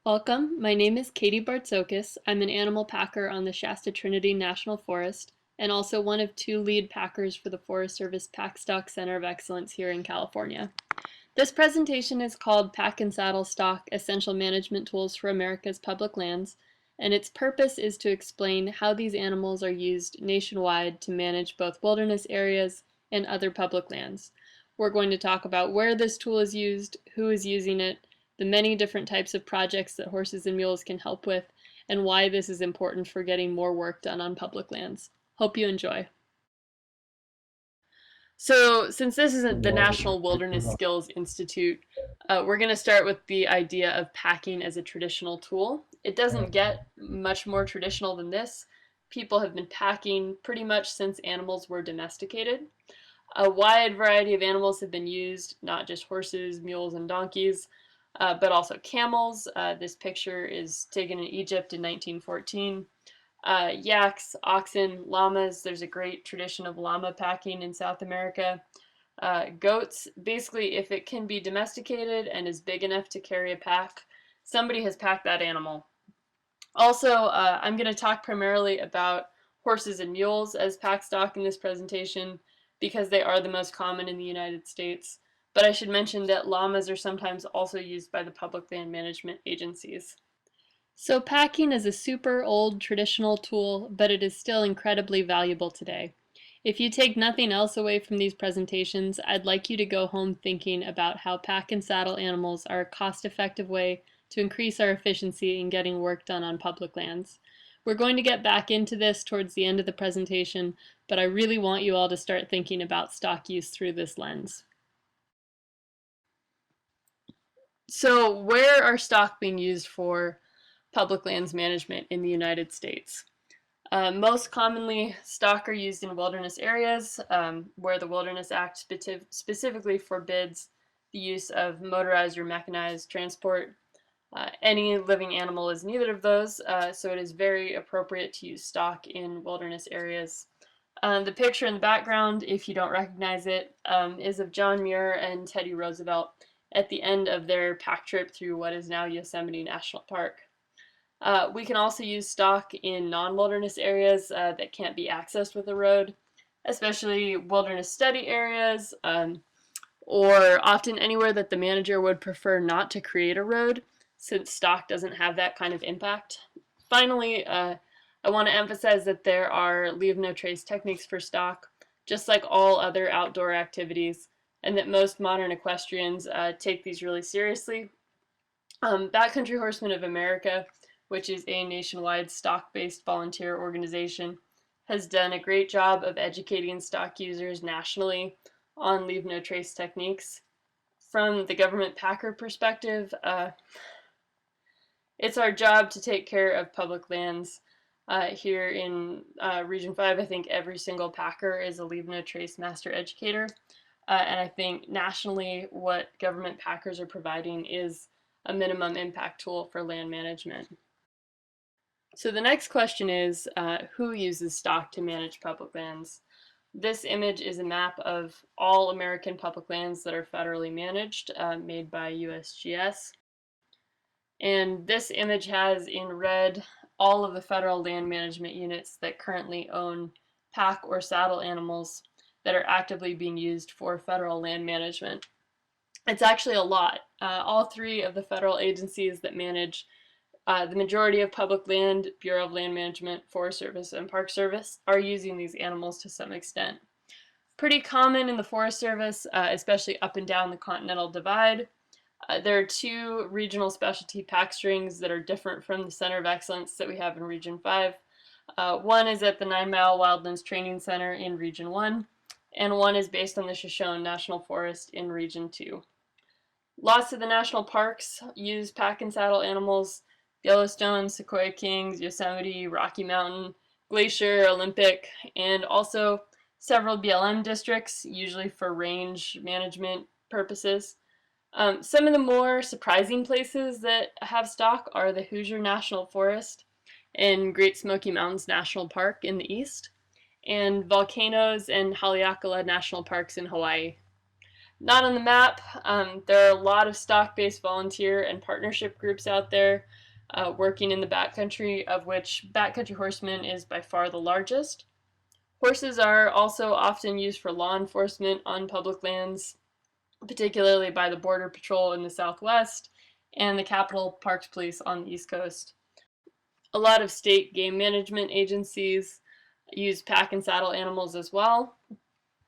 Welcome, my name is Katy Bartzokis. I'm an animal packer on the Shasta-Trinity National Forest and also one of two lead packers for the Forest Service Pack Stock Center of Excellence here in California. This presentation is called Pack and Saddle Stock Essential Management Tools for America's Public Lands, and its purpose is to explain how these animals are used nationwide to manage both wilderness areas and other public lands. We're going to talk about where this tool is used, who is using it, the many different types of projects that horses and mules can help with, and why this is important for getting more work done on public lands. Hope you enjoy. So since this isn't the National Wilderness Skills Institute, we're going to start with the idea of packing as a traditional tool. It doesn't get much more traditional than this. People have been packing pretty much since animals were domesticated. A wide variety of animals have been used, not just horses, mules, and donkeys, but also camels. This picture is taken in Egypt in 1914. Yaks, oxen, llamas. There's a great tradition of llama packing in South America. Goats, basically if it can be domesticated and is big enough to carry a pack, somebody has packed that animal. Also, I'm going to talk primarily about horses and mules as pack stock in this presentation because they are the most common in the United States. But I should mention that llamas are sometimes also used by the public land management agencies. So packing is a super old traditional tool, but it is still incredibly valuable today. If you take nothing else away from these presentations, I'd like you to go home thinking about how pack and saddle animals are a cost-effective way to increase our efficiency in getting work done on public lands. We're going to get back into this towards the end of the presentation, but I really want you all to start thinking about stock use through this lens. So where are stock being used for public lands management in the United States? Most commonly, stock are used in wilderness areas where the Wilderness Act specifically forbids the use of motorized or mechanized transport. Any living animal is neither of those, so it is very appropriate to use stock in wilderness areas. The picture in the background, if you don't recognize it, is of John Muir and Teddy Roosevelt at the end of their pack trip through what is now Yosemite National Park. We can also use stock in non-wilderness areas that can't be accessed with a road, especially wilderness study areas, or often anywhere that the manager would prefer not to create a road, since stock doesn't have that kind of impact. Finally, I want to emphasize that there are leave no trace techniques for stock, just like all other outdoor activities, and that most modern equestrians take these really seriously. Backcountry Horsemen of America, which is a nationwide stock-based volunteer organization, has done a great job of educating stock users nationally on leave no trace techniques. From the government packer perspective, it's our job to take care of public lands. Here in Region 5, I think every single packer is a leave no trace master educator. And I think nationally what government packers are providing is a minimum impact tool for land management. So the next question is, who uses stock to manage public lands? This image is a map of all American public lands that are federally managed, made by USGS. And this image has in red all of the federal land management units that currently own pack or saddle animals that are actively being used for federal land management. It's actually a lot. All three of the federal agencies that manage the majority of public land, Bureau of Land Management, Forest Service, and Park Service, are using these animals to some extent. Pretty common in the Forest Service, especially up and down the Continental Divide. There are two regional specialty pack strings that are different from the Center of Excellence that we have in Region 5. One is at the 9 Mile Wildlands Training Center in Region 1, and one is based on the Shoshone National Forest in Region 2. Lots of the national parks use pack and saddle animals: Yellowstone, Sequoia Kings, Yosemite, Rocky Mountain, Glacier, Olympic, and also several BLM districts, usually for range management purposes. Some of the more surprising places that have stock are the Hoosier National Forest and Great Smoky Mountains National Park in the east, and volcanoes and Haleakala National Parks in Hawaii. Not on the map. There are a lot of stock-based volunteer and partnership groups out there working in the backcountry, of which backcountry horsemen is by far the largest. Horses are also often used for law enforcement on public lands, particularly by the Border Patrol in the Southwest and the Capitol Parks Police on the East Coast. A lot of state game management agencies use pack and saddle animals as well.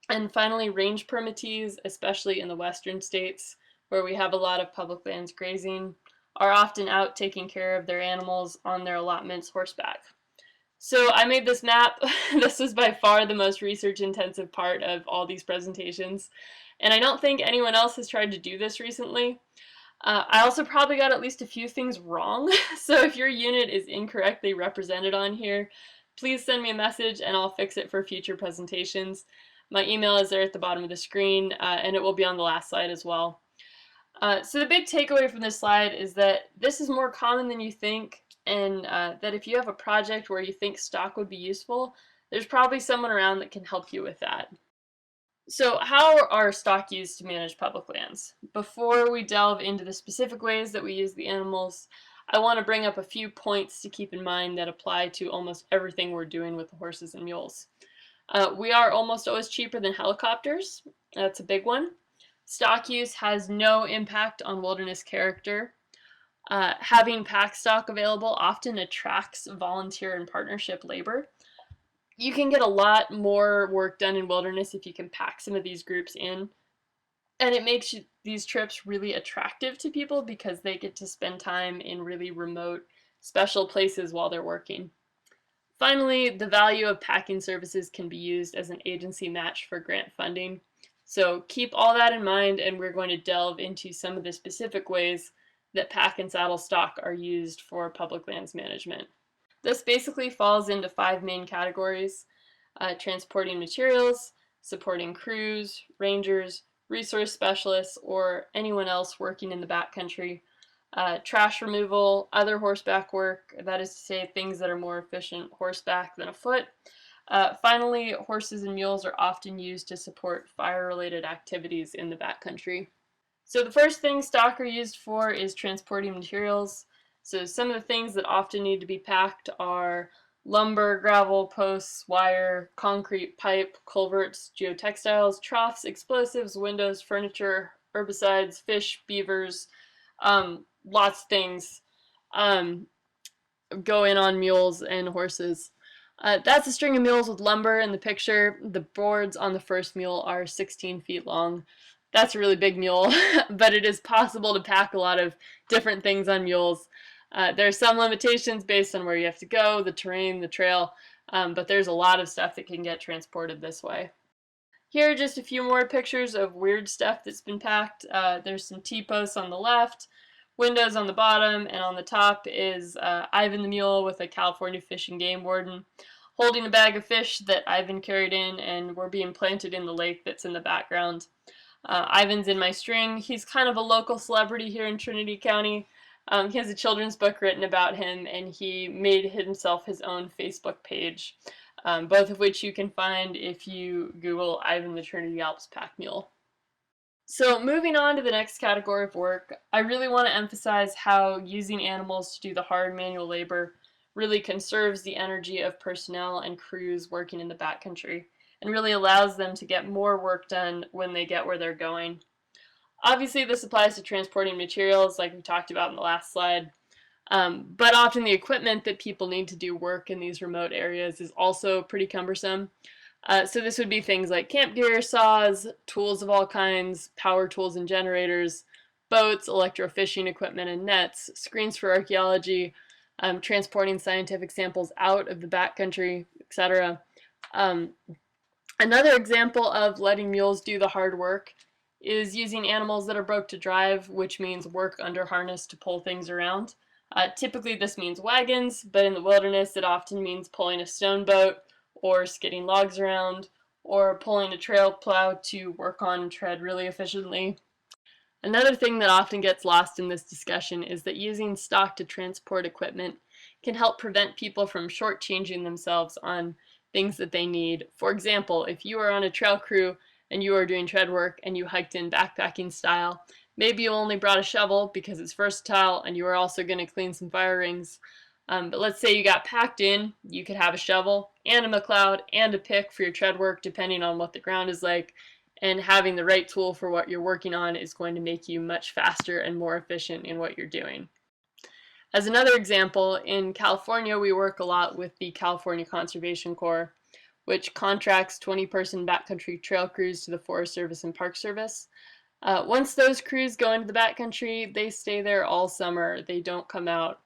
And finally, range permittees, especially in the western states where we have a lot of public lands grazing, are often out taking care of their animals on their allotments horseback. So I made this map. This was by far the most research intensive part of all these presentations. And I don't think anyone else has tried to do this recently. I also probably got at least a few things wrong. So if your unit is incorrectly represented on here, please send me a message and I'll fix it for future presentations. My email is there at the bottom of the screen, and it will be on the last slide as well. So the big takeaway from this slide is that this is more common than you think, and that if you have a project where you think stock would be useful, there's probably someone around that can help you with that. So how are stock used to manage public lands? Before we delve into the specific ways that we use the animals, I want to bring up a few points to keep in mind that apply to almost everything we're doing with the horses and mules. We are almost always cheaper than helicopters. That's a big one. Stock use has no impact on wilderness character. Having pack stock available often attracts volunteer and partnership labor. You can get a lot more work done in wilderness if you can pack some of these groups in. And it makes these trips really attractive to people because they get to spend time in really remote, special places while they're working. Finally, the value of packing services can be used as an agency match for grant funding. So keep all that in mind, and we're going to delve into some of the specific ways that pack and saddle stock are used for public lands management. This basically falls into 5 main categories: transporting materials, supporting crews, rangers, resource specialists, or anyone else working in the backcountry, trash removal, other horseback work, that is to say things that are more efficient horseback than afoot. Finally, horses and mules are often used to support fire-related activities in the backcountry. So the first thing stock are used for is transporting materials. So some of the things that often need to be packed are lumber, gravel, posts, wire, concrete, pipe, culverts, geotextiles, troughs, explosives, windows, furniture, herbicides, fish, beavers, lots of things go in on mules and horses. That's a string of mules with lumber in the picture. The boards on the first mule are 16 feet long. That's a really big mule, but it is possible to pack a lot of different things on mules. There are some limitations based on where you have to go, the terrain, the trail, but there's a lot of stuff that can get transported this way. Here are just a few more pictures of weird stuff that's been packed. There's some T-posts on the left, windows on the bottom, and on the top is Ivan the mule with a California Fish and Game warden holding a bag of fish that Ivan carried in and were being planted in the lake that's in the background. Ivan's in my string. He's kind of a local celebrity here in Trinity County. He has a children's book written about him, and he made himself his own Facebook page, both of which you can find if you Google Ivan the Trinity Alps Pack Mule. So moving on to the next category of work, I really want to emphasize how using animals to do the hard manual labor really conserves the energy of personnel and crews working in the backcountry and really allows them to get more work done when they get where they're going. Obviously, this applies to transporting materials like we talked about in the last slide, but often the equipment that people need to do work in these remote areas is also pretty cumbersome. So this would be things like camp gear, saws, tools of all kinds, power tools and generators, boats, electrofishing equipment and nets, screens for archaeology, transporting scientific samples out of the backcountry, etc. Another example of letting mules do the hard work is using animals that are broke to drive, which means work under harness to pull things around. Typically this means wagons, but in the wilderness it often means pulling a stone boat or skidding logs around or pulling a trail plow to work on tread really efficiently. Another thing that often gets lost in this discussion is that using stock to transport equipment can help prevent people from shortchanging themselves on things that they need. For example, if you are on a trail crew and you are doing tread work and you hiked in backpacking style. Maybe you only brought a shovel because it's versatile and you are also going to clean some fire rings. But let's say you got packed in, you could have a shovel and a Mcdougald and a pick for your tread work depending on what the ground is like, and having the right tool for what you're working on is going to make you much faster and more efficient in what you're doing. As another example, in California we work a lot with the California Conservation Corps, which contracts 20-person backcountry trail crews to the Forest Service and Park Service. Once those crews go into the backcountry, they stay there all summer. They don't come out.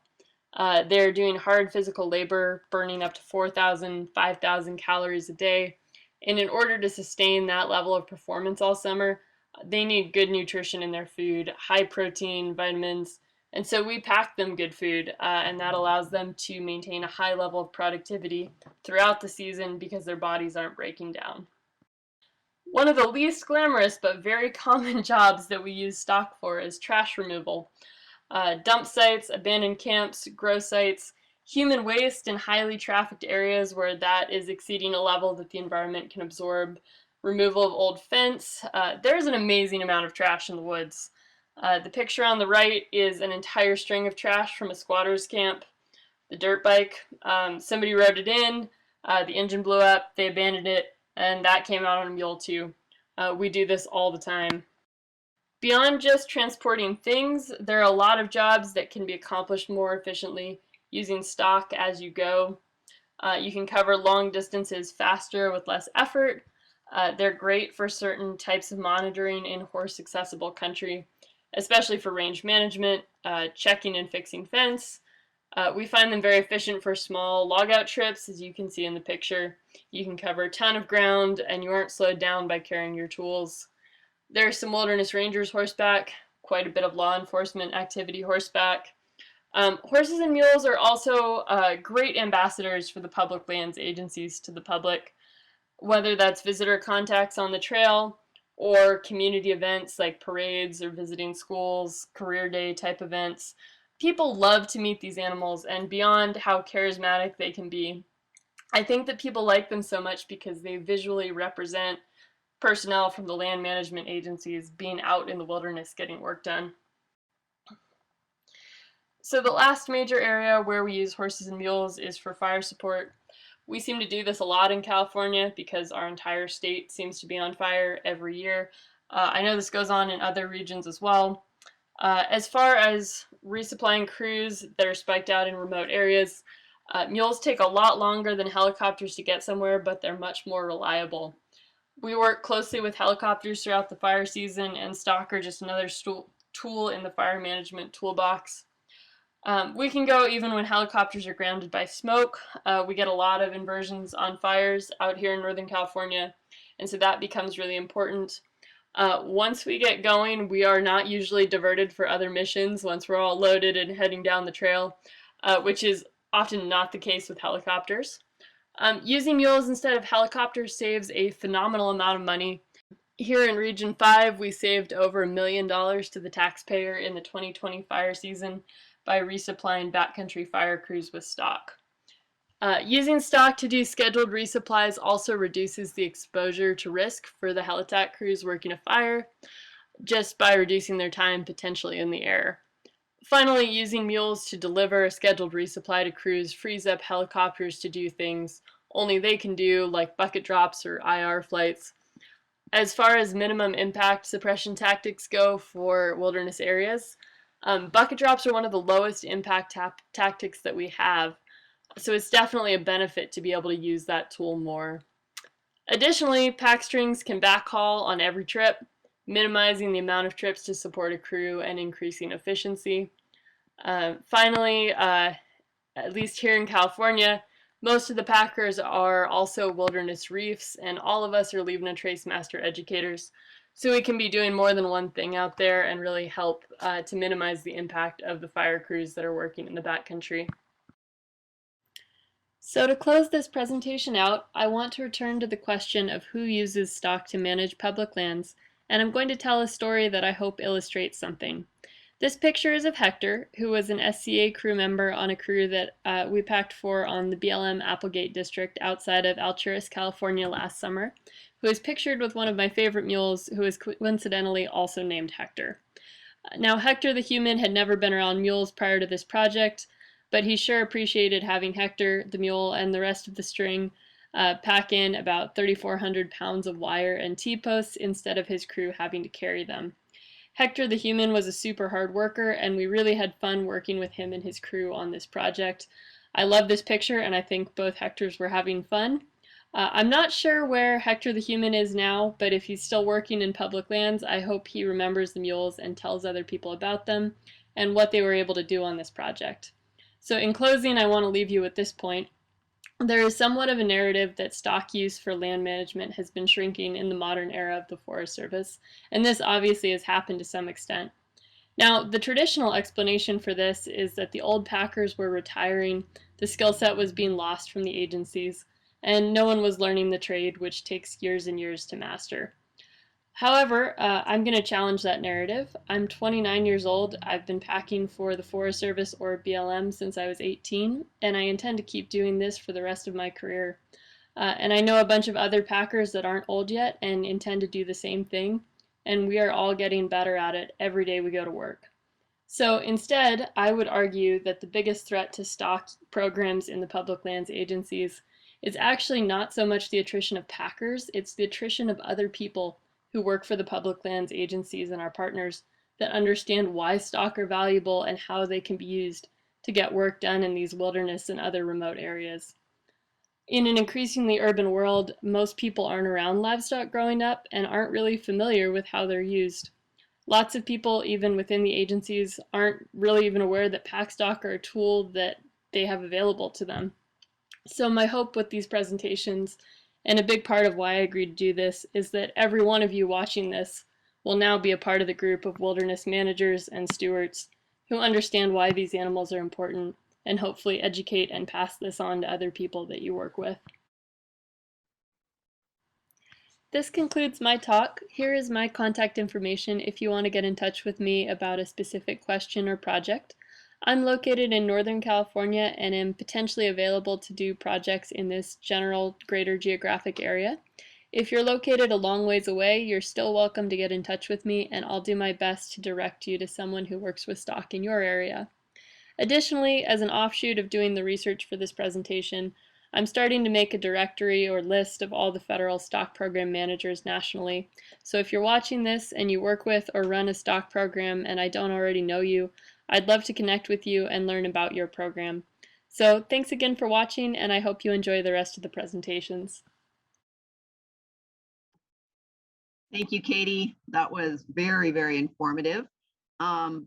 They're doing hard physical labor, burning up to 4,000, 5,000 calories a day. And in order to sustain that level of performance all summer, they need good nutrition in their food, high protein, vitamins. And so we pack them good food, and that allows them to maintain a high level of productivity throughout the season because their bodies aren't breaking down. One of the least glamorous but very common jobs that we use stock for is trash removal. Dump sites, abandoned camps, grow sites, human waste in highly trafficked areas where that is exceeding a level that the environment can absorb, removal of old fence. There's an amazing amount of trash in the woods. The picture on the right is an entire string of trash from a squatter's camp. The dirt bike, somebody rode it in, the engine blew up, they abandoned it, and that came out on a mule too. We do this all the time. Beyond just transporting things, there are a lot of jobs that can be accomplished more efficiently using stock as you go. You can cover long distances faster with less effort. They're great for certain types of monitoring in horse-accessible country, especially for range management, checking and fixing fence. We find them very efficient for small logout trips, as you can see in the picture. You can cover a ton of ground and you aren't slowed down by carrying your tools. There's some wilderness rangers horseback, quite a bit of law enforcement activity horseback. Horses and mules are also great ambassadors for the public lands agencies to the public, whether that's visitor contacts on the trail or community events like parades or visiting schools, career day type events. People love to meet these animals, and beyond how charismatic they can be, I think that people like them so much because they visually represent personnel from the land management agencies being out in the wilderness getting work done. So the last major area where we use horses and mules is for fire support. We seem to do this a lot in California because our entire state seems to be on fire every year. I know this goes on in other regions as well. As far as resupplying crews that are spiked out in remote areas, mules take a lot longer than helicopters to get somewhere, but they're much more reliable. We work closely with helicopters throughout the fire season, and stock are just another tool in the fire management toolbox. We can go even when helicopters are grounded by smoke. We get a lot of inversions on fires out here in Northern California, and so that becomes really important. Once we get going, we are not usually diverted for other missions once we're all loaded and heading down the trail, which is often not the case with helicopters. Using mules instead of helicopters saves a phenomenal amount of money. Here in Region 5, we saved over $1 million to the taxpayer in the 2020 fire season by resupplying backcountry fire crews with stock. Using stock to do scheduled resupplies also reduces the exposure to risk for the helitack crews working a fire, just by reducing their time potentially in the air. Finally, using mules to deliver a scheduled resupply to crews frees up helicopters to do things only they can do, like bucket drops or IR flights. As far as minimum impact suppression tactics go for wilderness areas, bucket drops are one of the lowest impact tactics that we have, so it's definitely a benefit to be able to use that tool more. Additionally, pack strings can backhaul on every trip, minimizing the amount of trips to support a crew and increasing efficiency. Finally, at least here in California, most of the packers are also wilderness reefs, and all of us are Leaving a Trace Master Educators, so we can be doing more than one thing out there and really help to minimize the impact of the fire crews that are working in the backcountry. So to close this presentation out, I want to return to the question of who uses stock to manage public lands, and I'm going to tell a story that I hope illustrates something. This picture is of Hector, who was an SCA crew member on a crew that we packed for on the BLM Applegate district outside of Alturas, California last summer, who is pictured with one of my favorite mules, who is coincidentally also named Hector. Now, Hector the human had never been around mules prior to this project, but he sure appreciated having Hector, the mule, and the rest of the string pack in about 3,400 pounds of wire and T-posts instead of his crew having to carry them. Hector the human was a super hard worker, and we really had fun working with him and his crew on this project. I love this picture, and I think both Hectors were having fun. I'm not sure where Hector the human is now, but if he's still working in public lands, I hope he remembers the mules and tells other people about them and what they were able to do on this project. So in closing, I want to leave you with this point. There is somewhat of a narrative that stock use for land management has been shrinking in the modern era of the Forest Service, and this obviously has happened to some extent. Now, the traditional explanation for this is that the old packers were retiring, the skill set was being lost from the agencies, and no one was learning the trade, which takes years and years to master. However, I'm going to challenge that narrative. I'm 29 years old. I've been packing for the Forest Service or BLM since I was 18, and I intend to keep doing this for the rest of my career. And I know a bunch of other packers that aren't old yet and intend to do the same thing, and we are all getting better at it every day we go to work. So instead, I would argue that the biggest threat to stock programs in the public lands agencies is actually not so much the attrition of packers, it's the attrition of other people who work for the public lands agencies and our partners that understand why stock are valuable and how they can be used to get work done in these wilderness and other remote areas. In an increasingly urban world, most people aren't around livestock growing up and aren't really familiar with how they're used. Lots of people, even within the agencies, aren't really even aware that pack stock are a tool that they have available to them. So my hope with these presentations, and a big part of why I agreed to do this, is that every one of you watching this will now be a part of the group of wilderness managers and stewards who understand why these animals are important and hopefully educate and pass this on to other people that you work with. This concludes my talk. Here is my contact information if you want to get in touch with me about a specific question or project. I'm located in Northern California and am potentially available to do projects in this general greater geographic area. If you're located a long ways away, you're still welcome to get in touch with me, and I'll do my best to direct you to someone who works with stock in your area. Additionally, as an offshoot of doing the research for this presentation, I'm starting to make a directory or list of all the federal stock program managers nationally. So if you're watching this and you work with or run a stock program and I don't already know you, I'd love to connect with you and learn about your program. So thanks again for watching, and I hope you enjoy the rest of the presentations. Thank you, Katie. That was very, very informative. I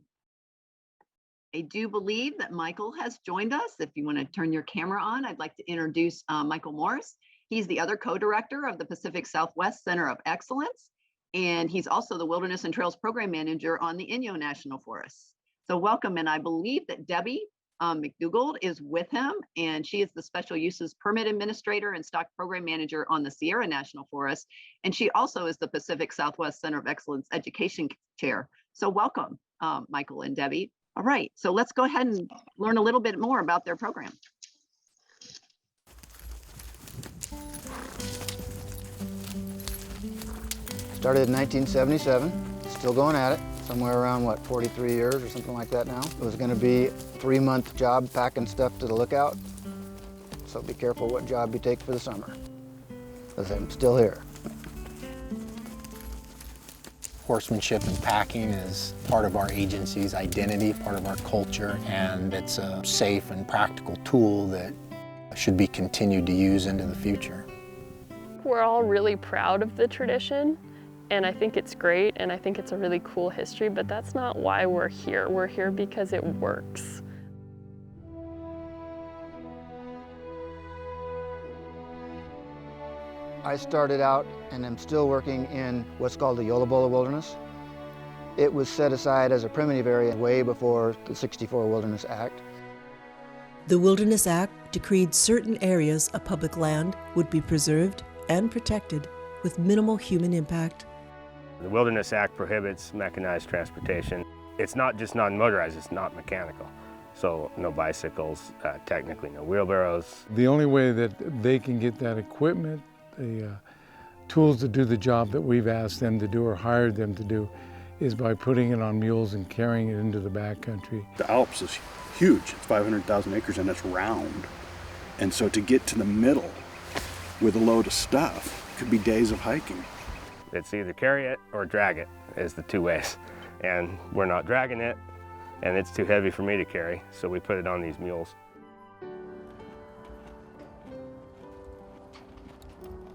do believe that Michael has joined us. If you want to turn your camera on, I'd like to introduce Michael Morse. He's the other co-director of the Pacific Southwest Center of Excellence, and he's also the Wilderness and Trails Program Manager on the Inyo National Forest. So welcome, and I believe that Debbie Mcdougald is with him, and she is the Special Uses Permit Administrator and Stock Program Manager on the Sierra National Forest, and she also is the Pacific Southwest Center of Excellence Education Chair. So welcome, Michael and Debbie. All right, so let's go ahead and learn a little bit more about their program. Started in 1977, still going at it, somewhere around, what, 43 years or something like that now. It was going to be a 3-month job packing stuff to the lookout, so be careful what job you take for the summer, because I'm still here. Horsemanship and packing is part of our agency's identity, part of our culture, and it's a safe and practical tool that should be continued to use into the future. We're all really proud of the tradition, and I think it's great, and I think it's a really cool history, but that's not why we're here. We're here because it works. I started out and am still working in what's called the Yolobola Wilderness. It was set aside as a primitive area way before the '64 Wilderness Act. The Wilderness Act decreed certain areas of public land would be preserved and protected with minimal human impact. The Wilderness Act prohibits mechanized transportation. It's not just non-motorized, it's not mechanical. So no bicycles, technically no wheelbarrows. The only way that they can get that equipment, the tools to do the job that we've asked them to do or hired them to do, is by putting it on mules and carrying it into the backcountry. The Alps is huge. It's 500,000 acres and it's round. And so to get to the middle with a load of stuff could be days of hiking. It's either carry it or drag it is the two ways. And we're not dragging it, and it's too heavy for me to carry, so we put it on these mules.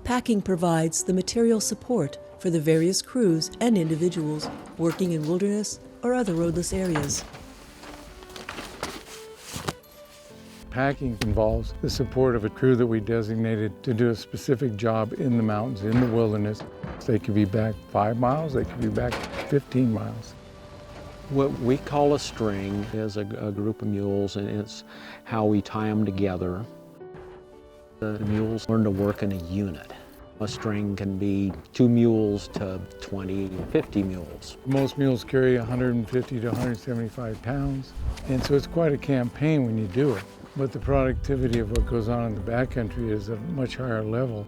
Packing provides the material support for the various crews and individuals working in wilderness or other roadless areas. Packing involves the support of a crew that we designated to do a specific job in the mountains, in the wilderness. They could be back 5 miles, they could be back 15 miles. What we call a string is a group of mules, and it's how we tie them together. The mules learn to work in a unit. A string can be 2 mules to 20, 50 mules. Most mules carry 150 to 175 pounds, and so it's quite a campaign when you do it. But the productivity of what goes on in the backcountry is a much higher level.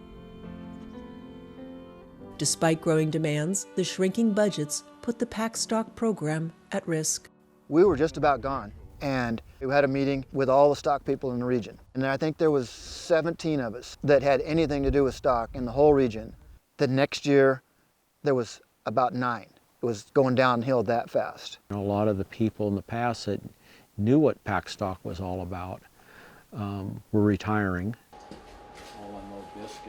Despite growing demands, the shrinking budgets put the pack stock program at risk. We were just about gone, and we had a meeting with all the stock people in the region. And I think there was 17 of us that had anything to do with stock in the whole region. The next year, there was about 9. It was going downhill that fast. A lot of the people in the past that knew what pack stock was all about were retiring.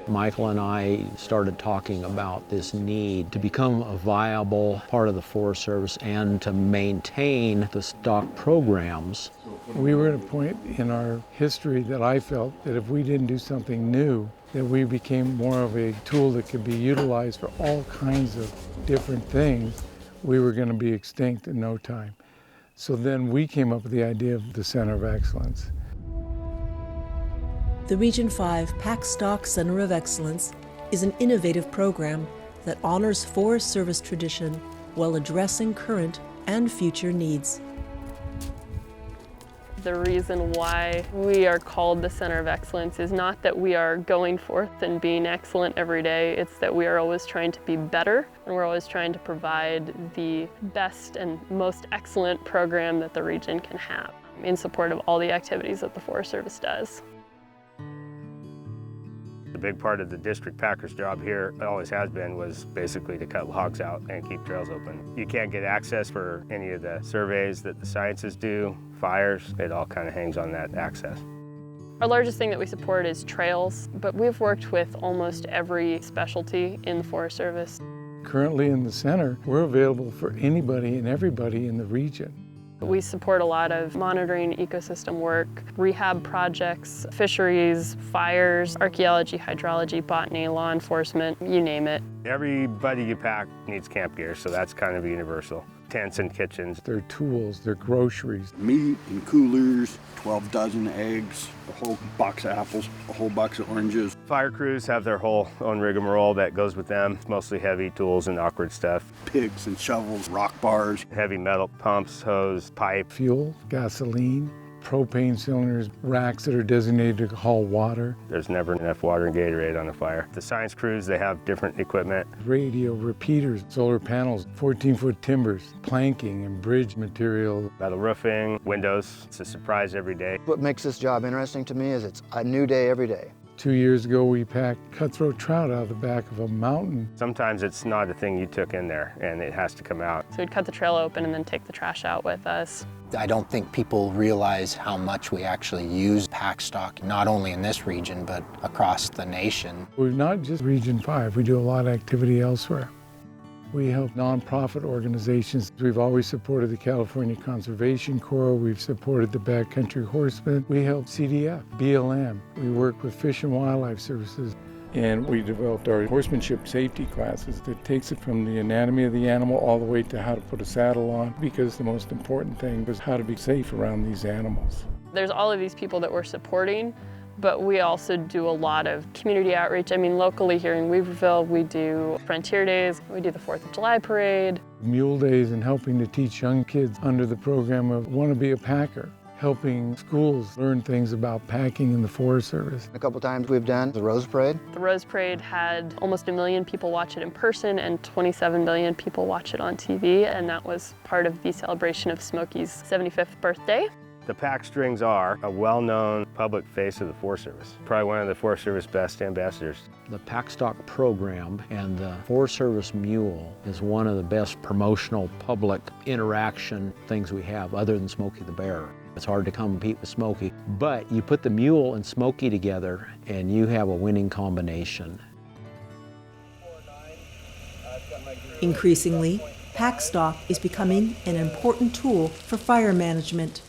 Michael and I started talking about this need to become a viable part of the Forest Service and to maintain the stock programs. We were at a point in our history that I felt that if we didn't do something new, that we became more of a tool that could be utilized for all kinds of different things, we were going to be extinct in no time. So then we came up with the idea of the Center of Excellence. The Region 5 Pack Stock Center of Excellence is an innovative program that honors Forest Service tradition while addressing current and future needs. The reason why we are called the Center of Excellence is not that we are going forth and being excellent every day, it's that we are always trying to be better, and we're always trying to provide the best and most excellent program that the region can have in support of all the activities that the Forest Service does. The big part of the district packer's job here, it always has been, was basically to cut logs out and keep trails open. You can't get access for any of the surveys that the sciences do, fires, it all kind of hangs on that access. Our largest thing that we support is trails, but we've worked with almost every specialty in the Forest Service. Currently in the center, we're available for anybody and everybody in the region. We support a lot of monitoring ecosystem work, rehab projects, fisheries, fires, archaeology, hydrology, botany, law enforcement, you name it. Everybody you pack needs camp gear, so that's kind of universal. Tents and kitchens. Their tools, their groceries. Meat and coolers, 12 dozen eggs, a whole box of apples, a whole box of oranges. Fire crews have their whole own rigmarole that goes with them. It's mostly heavy tools and awkward stuff. Picks and shovels, rock bars. Heavy metal pumps, hose, pipe. Fuel, gasoline, propane cylinders, racks that are designated to haul water. There's never enough water and Gatorade on a fire. The science crews, they have different equipment. Radio, repeaters, solar panels, 14-foot timbers, planking and bridge material. Metal roofing, windows. It's a surprise every day. What makes this job interesting to me is it's a new day every day. 2 years ago, we packed cutthroat trout out of the back of a mountain. Sometimes it's not a thing you took in there and it has to come out. So we'd cut the trail open and then take the trash out with us. I don't think people realize how much we actually use pack stock, not only in this region, but across the nation. We're not just Region 5, we do a lot of activity elsewhere. We help nonprofit organizations. We've always supported the California Conservation Corps. We've supported the Backcountry Horsemen. We help CDF, BLM. We work with Fish and Wildlife Services. And we developed our horsemanship safety classes that takes it from the anatomy of the animal all the way to how to put a saddle on, because the most important thing was how to be safe around these animals. There's all of these people that we're supporting, But we also do a lot of community outreach. I mean, locally here in Weaverville, we do Frontier Days, we do the 4th of July Parade. Mule Days and helping to teach young kids under the program of Want to Be a Packer, helping schools learn things about packing in the Forest Service. A couple times we've done the Rose Parade. The Rose Parade had almost 1 million people watch it in person and 27 million people watch it on TV, and that was part of the celebration of Smokey's 75th birthday. The pack strings are a well-known public face of the Forest Service. Probably one of the Forest Service best ambassadors. The pack stock program and the Forest Service mule is one of the best promotional public interaction things we have other than Smokey the Bear. It's hard to compete with Smokey, but you put the mule and Smokey together and you have a winning combination. Increasingly, pack stock is becoming an important tool for fire management.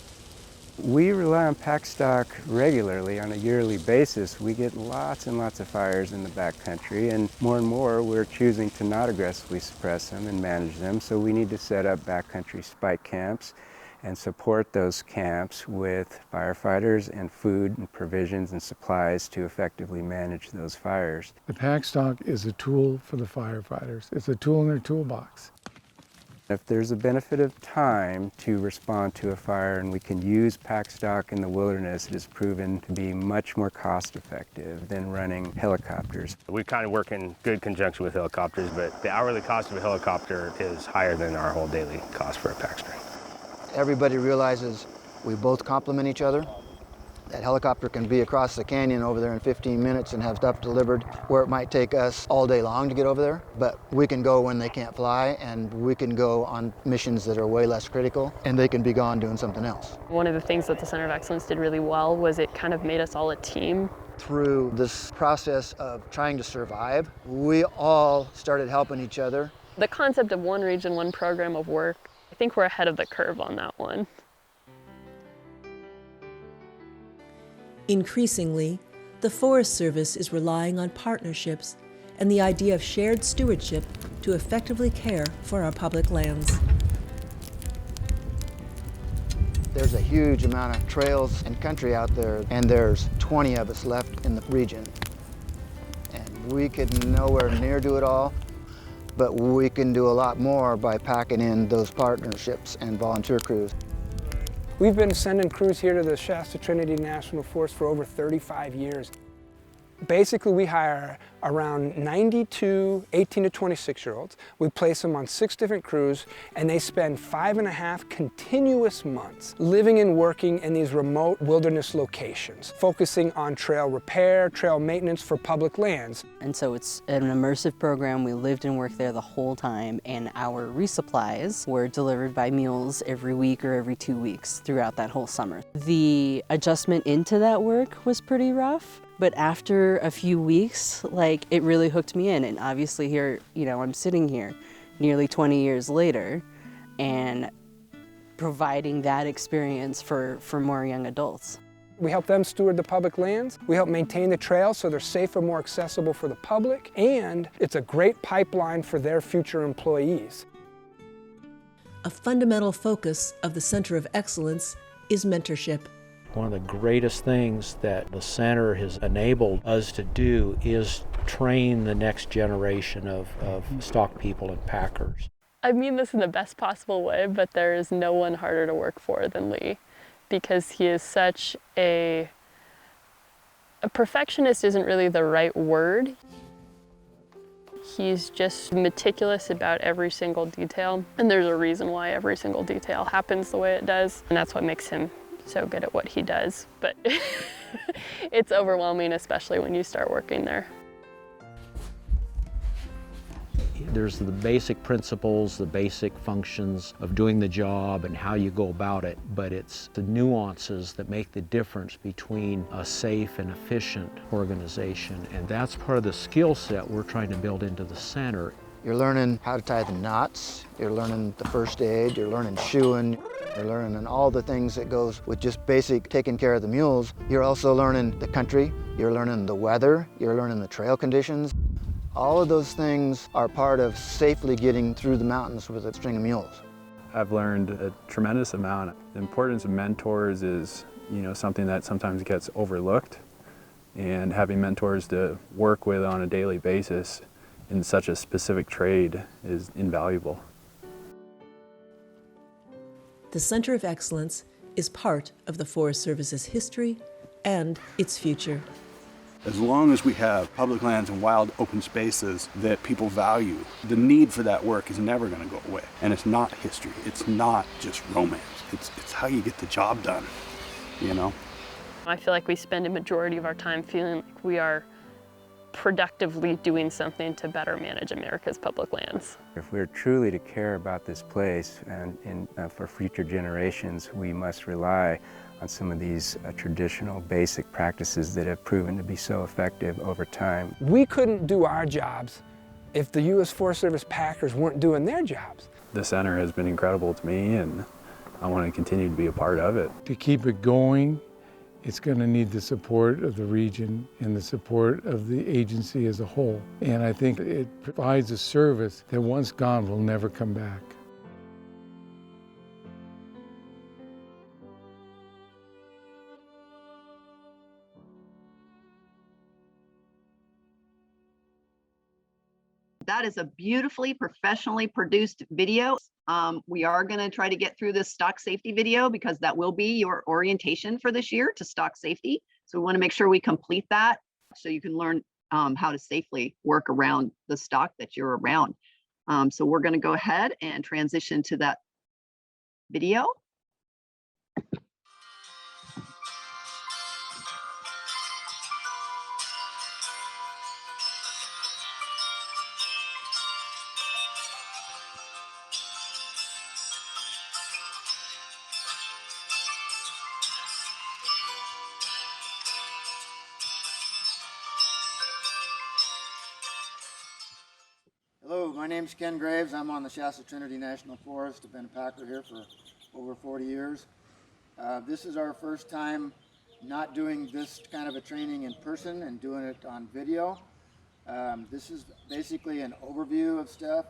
We rely on pack stock regularly on a yearly basis. We get lots and lots of fires in the backcountry, and more we're choosing to not aggressively suppress them and manage them, so we need to set up backcountry spike camps and support those camps with firefighters and food and provisions and supplies to effectively manage those fires. The pack stock is a tool for the firefighters. It's a tool in their toolbox. If there's a benefit of time to respond to a fire and we can use pack stock in the wilderness, it has proven to be much more cost effective than running helicopters. We kind of work in good conjunction with helicopters, but the hourly cost of a helicopter is higher than our whole daily cost for a pack string. Everybody realizes we both complement each other. That helicopter can be across the canyon over there in 15 minutes and have stuff delivered where it might take us all day long to get over there. But we can go when they can't fly, and we can go on missions that are way less critical, and they can be gone doing something else. One of the things that the Center of Excellence did really well was it kind of made us all a team. Through this process of trying to survive, we all started helping each other. The concept of one region, one program of work, I think we're ahead of the curve on that one. Increasingly, the Forest Service is relying on partnerships and the idea of shared stewardship to effectively care for our public lands. There's a huge amount of trails and country out there, and there's 20 of us left in the region. And we could nowhere near do it all, but we can do a lot more by packing in those partnerships and volunteer crews. We've been sending crews here to the Shasta-Trinity National Forest for over 35 years. Basically, we hire around 92 18 to 26-year-olds. We place them on 6 different crews, and they spend 5.5 continuous months living and working in these remote wilderness locations, focusing on trail repair, trail maintenance for public lands. And so it's an immersive program. We lived and worked there the whole time, and our resupplies were delivered by mules every week or every 2 weeks throughout that whole summer. The adjustment into that work was pretty rough. But after a few weeks, it really hooked me in. And obviously here, I'm sitting here nearly 20 years later and providing that experience for more young adults. We help them steward the public lands. We help maintain the trails so they're safer, more accessible for the public. And it's a great pipeline for their future employees. A fundamental focus of the Center of Excellence is mentorship. One of the greatest things that the center has enabled us to do is train the next generation of stock people and packers. I mean this in the best possible way, but there is no one harder to work for than Lee, because he is such a perfectionist isn't really the right word. He's just meticulous about every single detail, and there's a reason why every single detail happens the way it does, and that's what makes him so good at what he does. But it's overwhelming, especially when you start working there. There's the basic principles, the basic functions of doing the job and how you go about it, but it's the nuances that make the difference between a safe and efficient organization. And that's part of the skill set we're trying to build into the center. You're learning how to tie the knots, you're learning the first aid, you're learning shoeing, you're learning all the things that goes with just basic taking care of the mules. You're also learning the country, you're learning the weather, you're learning the trail conditions. All of those things are part of safely getting through the mountains with a string of mules. I've learned a tremendous amount. The importance of mentors is, something that sometimes gets overlooked. and having mentors to work with on a daily basis in such a specific trade is invaluable. The Center of Excellence is part of the Forest Service's history and its future. As long as we have public lands and wild open spaces that people value, the need for that work is never going to go away. And it's not history. It's not just romance. It's how you get the job done, you know? I feel like we spend a majority of our time feeling like we are productively doing something to better manage America's public lands. If we're truly to care about this place and for future generations, we must rely on some of these traditional basic practices that have proven to be so effective over time. We couldn't do our jobs if the U.S. Forest Service packers weren't doing their jobs. The center has been incredible to me, and I want to continue to be a part of it. To keep it going, it's going to need the support of the region and the support of the agency as a whole. And I think it provides a service that once gone will never come back. That is a beautifully professionally produced video. We are going to try to get through this stock safety video because that will be your orientation for this year to stock safety. So we want to make sure we complete that so you can learn how to safely work around the stock that you're around. So we're going to go ahead and transition to that video. Hello, my name's Ken Graves. I'm on the Shasta-Trinity National Forest. I've been a packer here for over 40 years. This is our first time not doing this kind of a training in person and doing it on video. This is basically an overview of stuff.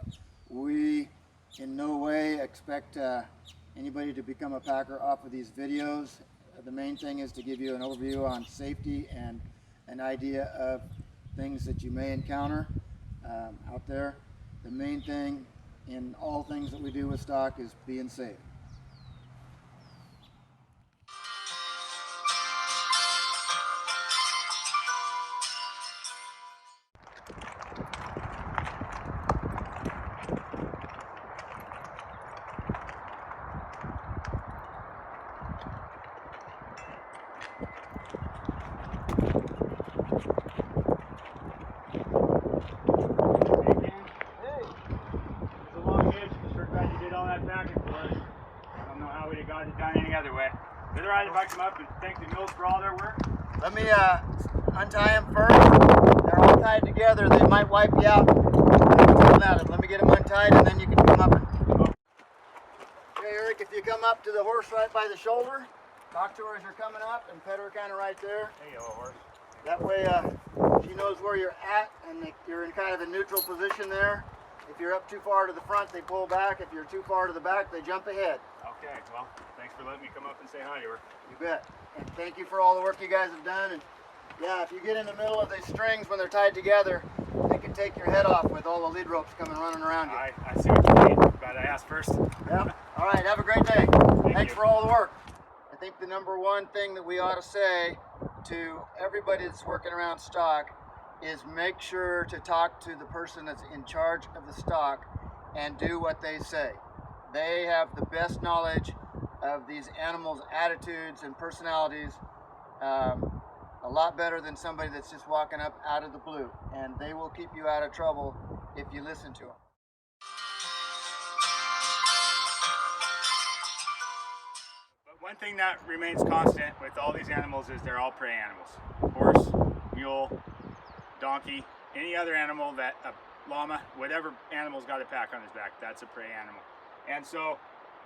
We in no way expect anybody to become a packer off of these videos. The main thing is to give you an overview on safety and an idea of things that you may encounter out there. The main thing in all things that we do with stock is being safe. Let me untie them first. They're all tied together. They might wipe you out. Let me get them untied and then you can come up. Okay, Eric, if you come up to the horse right by the shoulder, talk to her as you're coming up and pet her kind of right there. Hey, yellow horse. That way she knows where you're at and you're in kind of a neutral position there. If you're up too far to the front, they pull back. If you're too far to the back, they jump ahead. Okay, well, thanks for letting me come up and say hi to her. You bet. And thank you for all the work you guys have done. And yeah, if you get in the middle of these strings when they're tied together, they can take your head off with all the lead ropes coming running around you. I see what you mean, but I asked first. Yep. All right, have a great day. Thanks for all the work. I think the number one thing that we ought to say to everybody that's working around stock is make sure to talk to the person that's in charge of the stock and do what they say. They have the best knowledge of these animals' attitudes and personalities, a lot better than somebody that's just walking up out of the blue, and they will keep you out of trouble if you listen to them. But one thing that remains constant with all these animals is they're all prey animals. Horse, mule, donkey, any other animal that, a llama, whatever animal's got a pack on his back, that's a prey animal. And so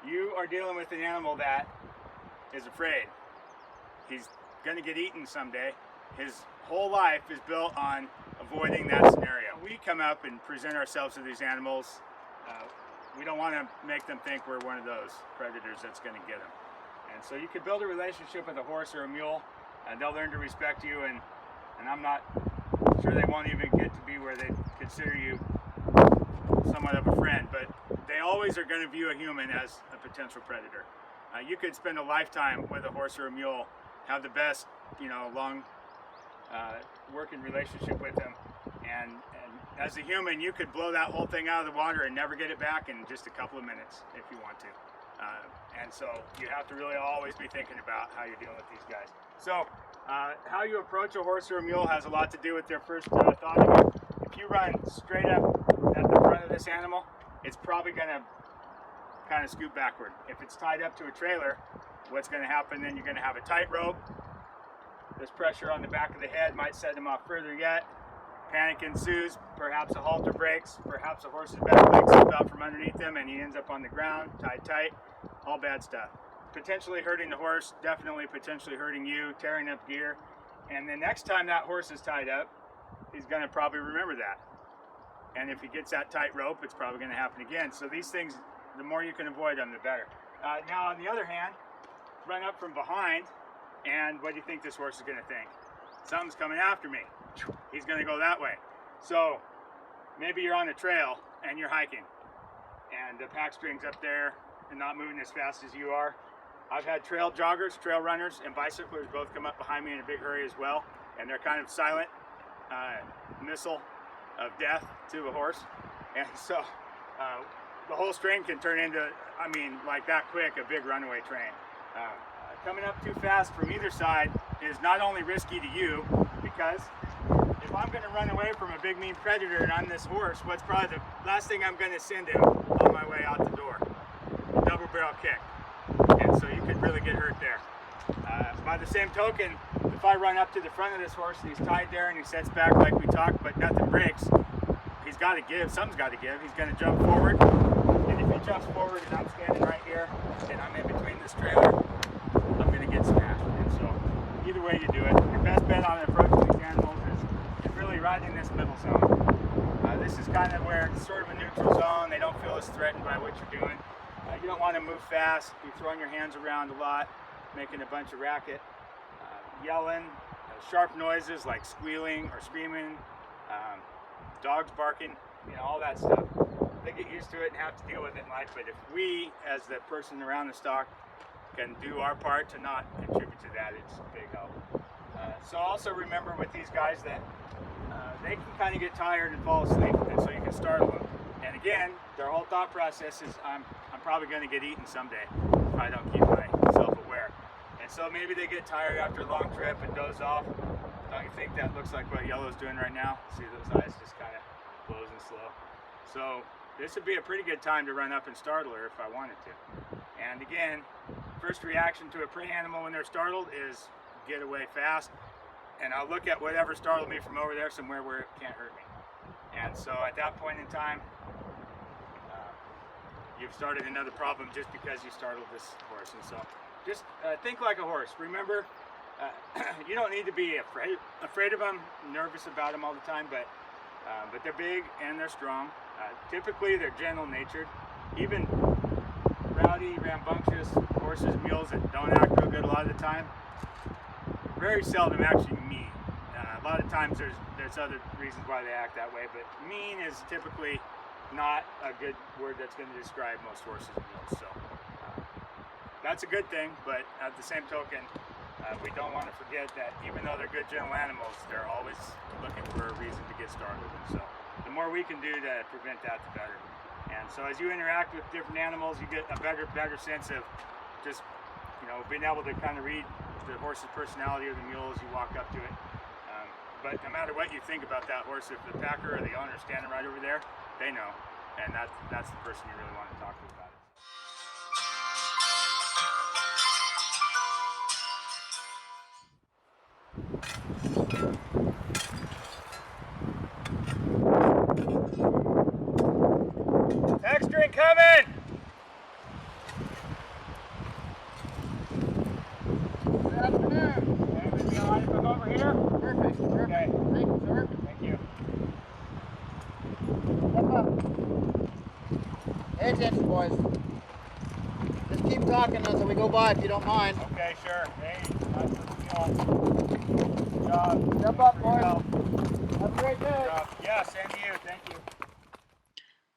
you are dealing with an animal that is afraid. He's going to get eaten someday. His whole life is built on avoiding that scenario. We come up and present ourselves to these animals. We don't want to make them think we're one of those predators that's going to get them. And so you can build a relationship with a horse or a mule, and they'll learn to respect you, and and I'm not sure they won't even get to be where they consider you somewhat of a friend, but they always are going to view a human as a potential predator. You could spend a lifetime with a horse or a mule, have the best, long working relationship with them, and as a human, you could blow that whole thing out of the water and never get it back in just a couple of minutes if you want to. And so you have to really always be thinking about how you're dealing with these guys. So how you approach a horse or a mule has a lot to do with their first thought of you. If you run straight up at the front of this animal, it's probably going to kind of scoot backward. If it's tied up to a trailer, what's going to happen then, you're going to have a tight rope. This pressure on the back of the head might set him off further yet. Panic ensues, perhaps a halter breaks, perhaps a horse's back leg slips out from underneath him and he ends up on the ground, tied tight, all bad stuff. Potentially hurting the horse, definitely potentially hurting you, tearing up gear. And the next time that horse is tied up, he's going to probably remember that. And if he gets that tight rope, it's probably going to happen again. So these things, the more you can avoid them, the better. Now, on the other hand, run up from behind, and what do you think this horse is going to think? Something's coming after me. He's going to go that way. So maybe you're on a trail and you're hiking, and the pack string's up there and not moving as fast as you are. I've had trail joggers, trail runners, and bicyclers both come up behind me in a big hurry as well, and they're kind of silent missile of death to a horse. And so the whole string can turn into, like that quick, a big runaway train. Coming up too fast from either side is not only risky to you, because if I'm going to run away from a big mean predator and I'm this horse, what's probably the last thing I'm going to send him on my way out the door? A double barrel kick. And so you could really get hurt there. By the same token, if I run up to the front of this horse and he's tied there and he sets back like we talked, but nothing breaks, he's got to give, something's got to give. He's going to jump forward, and if he jumps forward and I'm standing right here and I'm in between this trailer, I'm going to get smashed. And so either way you do it, your best bet on approaching these animals is really right in this middle zone. This is kind of where it's sort of a neutral zone. They don't feel as threatened by what you're doing. You don't want to move fast. You're throwing your hands around a lot, making a bunch of racket, yelling, sharp noises like squealing or screaming, dogs barking, all that stuff. They get used to it and have to deal with it in life, but if we, as the person around the stock, can do our part to not contribute to that, it's a big help. So also remember with these guys that they can kind of get tired and fall asleep, and so you can startle them. And again, their whole thought process is, I'm probably going to get eaten someday if I don't keep myself aware. And so maybe they get tired after a long trip and doze off. Don't you think that looks like what Yellow's doing right now? See those eyes just kind of closing slow. So this would be a pretty good time to run up and startle her if I wanted to. And again, first reaction to a prey animal when they're startled is get away fast. And I'll look at whatever startled me from over there somewhere where it can't hurt me. And so at that point in time, you've started another problem just because you startled this horse. And so just think like a horse. Remember, you don't need to be afraid of them, nervous about them all the time, but they're big and they're strong. Typically, they're gentle-natured. Even rowdy, rambunctious horses, mules that don't act real good a lot of the time, very seldom actually mean. A lot of times there's other reasons why they act that way, but mean is typically not a good word that's going to describe most horses and mules. So that's a good thing, but at the same token, we don't want to forget that even though they're good gentle animals, they're always looking for a reason to get startled. And so the more we can do to prevent that, the better. And so as you interact with different animals, you get a better sense of just, being able to kind of read the horse's personality or the mule as you walk up to it. But no matter what you think about that horse, if the packer or the owner is standing right over there, they know. And that's the person you really want to talk to about it. Pack string coming! Good afternoon. Everybody be all right if I'm over here? Perfect. Okay. Thank you, sir. Thank you. Step up. Pay attention, boys. Just keep talking until we go by if you don't mind. Okay, sure. Hey, nice to meet you all. job. Step up, boys. Have a great day. Yeah, same to you. Thank you.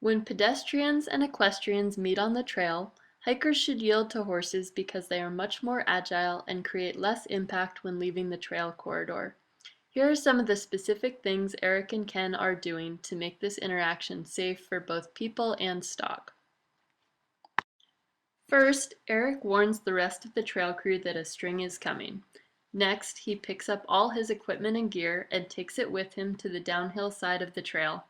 When pedestrians and equestrians meet on the trail, hikers should yield to horses because they are much more agile and create less impact when leaving the trail corridor. Here are some of the specific things Eric and Ken are doing to make this interaction safe for both people and stock. First, Eric warns the rest of the trail crew that a string is coming. Next, he picks up all his equipment and gear and takes it with him to the downhill side of the trail.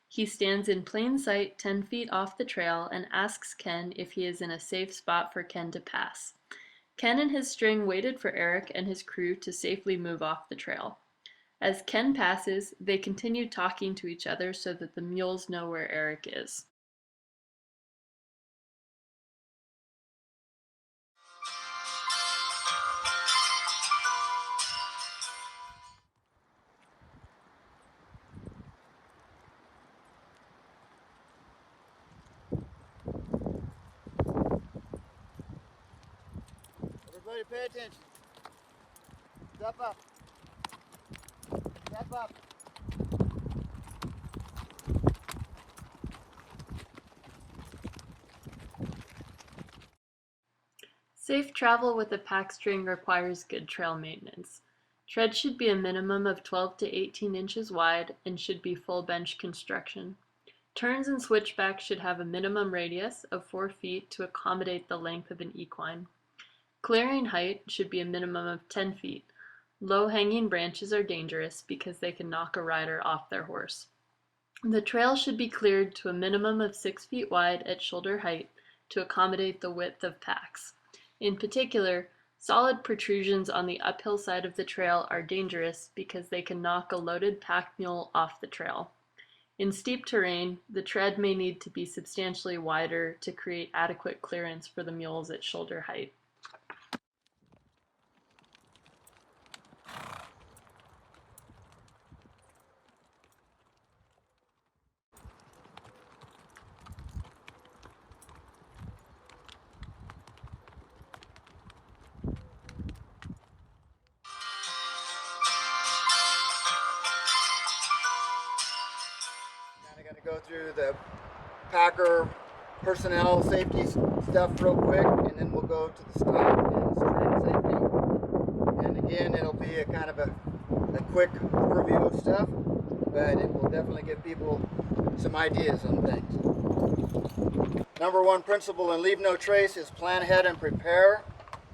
He stands in plain sight 10 feet off the trail and asks Ken if he is in a safe spot for Ken to pass. Ken and his string waited for Eric and his crew to safely move off the trail. As Ken passes, they continue talking to each other so that the mules know where Eric is. Everybody pay attention. Step up. Step up. Safe travel with a pack string requires good trail maintenance. Tread should be a minimum of 12 to 18 inches wide and should be full bench construction. Turns and switchbacks should have a minimum radius of 4 feet to accommodate the length of an equine. Clearing height should be a minimum of 10 feet. Low-hanging branches are dangerous because they can knock a rider off their horse. The trail should be cleared to a minimum of 6 feet wide at shoulder height to accommodate the width of packs. In particular, solid protrusions on the uphill side of the trail are dangerous because they can knock a loaded pack mule off the trail. In steep terrain, the tread may need to be substantially wider to create adequate clearance for the mules at shoulder height. Going to go through the packer personnel safety stuff real quick, and then we'll go to the stock and string safety. And again, it'll be a kind of a quick review of stuff, but it will definitely give people some ideas on things. Number one principle in Leave No Trace is plan ahead and prepare.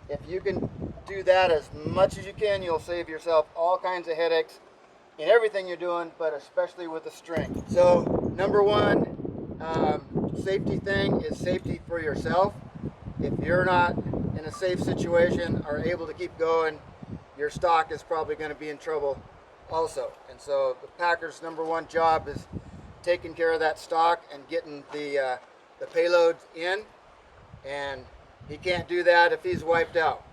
If you can do that as much as you can, you'll save yourself all kinds of headaches in everything you're doing, but especially with the string. So number one safety thing is safety for yourself. If you're not in a safe situation or able to keep going, your stock is probably going to be in trouble also. And so the packer's number one job is taking care of that stock and getting the payloads in, and he can't do that if he's wiped out.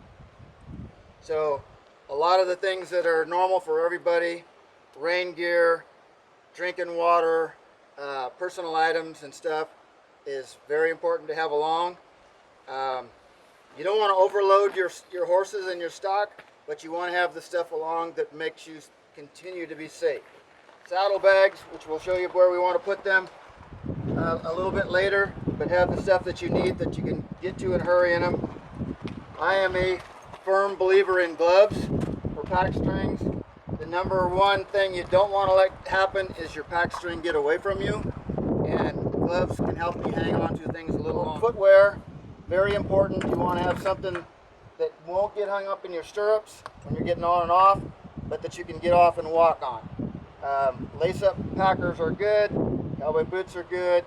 So a lot of the things that are normal for everybody, rain gear, drinking water, personal items and stuff, is very important to have along. You don't want to overload your horses and your stock, but you want to have the stuff along that makes you continue to be safe. Saddlebags, which we'll show you where we want to put them a little bit later, but have the stuff that you need that you can get to and hurry in them. I am a firm believer in gloves for pack strings. The number one thing you don't want to let happen is your pack string get away from you, and gloves can help you hang on to things a little longer. Footwear, very important. You want to have something that won't get hung up in your stirrups when you're getting on and off, but that you can get off and walk on. Lace-up packers are good. Cowboy boots are good.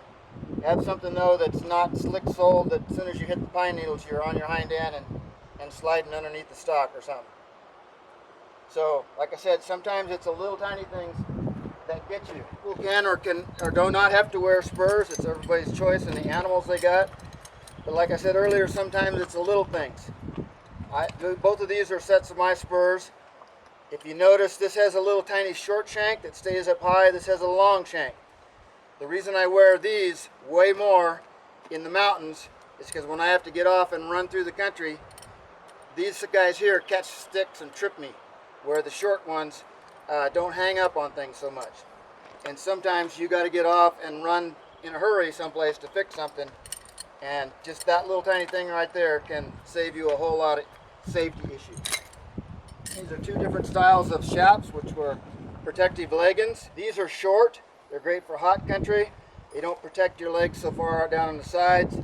Have something though that's not slick-soled, that as soon as you hit the pine needles, you're on your hind end and sliding underneath the stock or something. So, like I said, sometimes it's a little tiny things that get you. People can or do not have to wear spurs. It's everybody's choice and the animals they got. But like I said earlier, sometimes it's the little things. Both of these are sets of my spurs. If you notice, this has a little tiny short shank that stays up high. This has a long shank. The reason I wear these way more in the mountains is because when I have to get off and run through the country, these guys here catch sticks and trip me. where the short ones don't hang up on things so much. And sometimes you got to get off and run in a hurry someplace to fix something, and just that little tiny thing right there can save you a whole lot of safety issues. These are two different styles of shaps, which were protective leggings. These are short. They're great for hot country. They don't protect your legs so far down on the sides.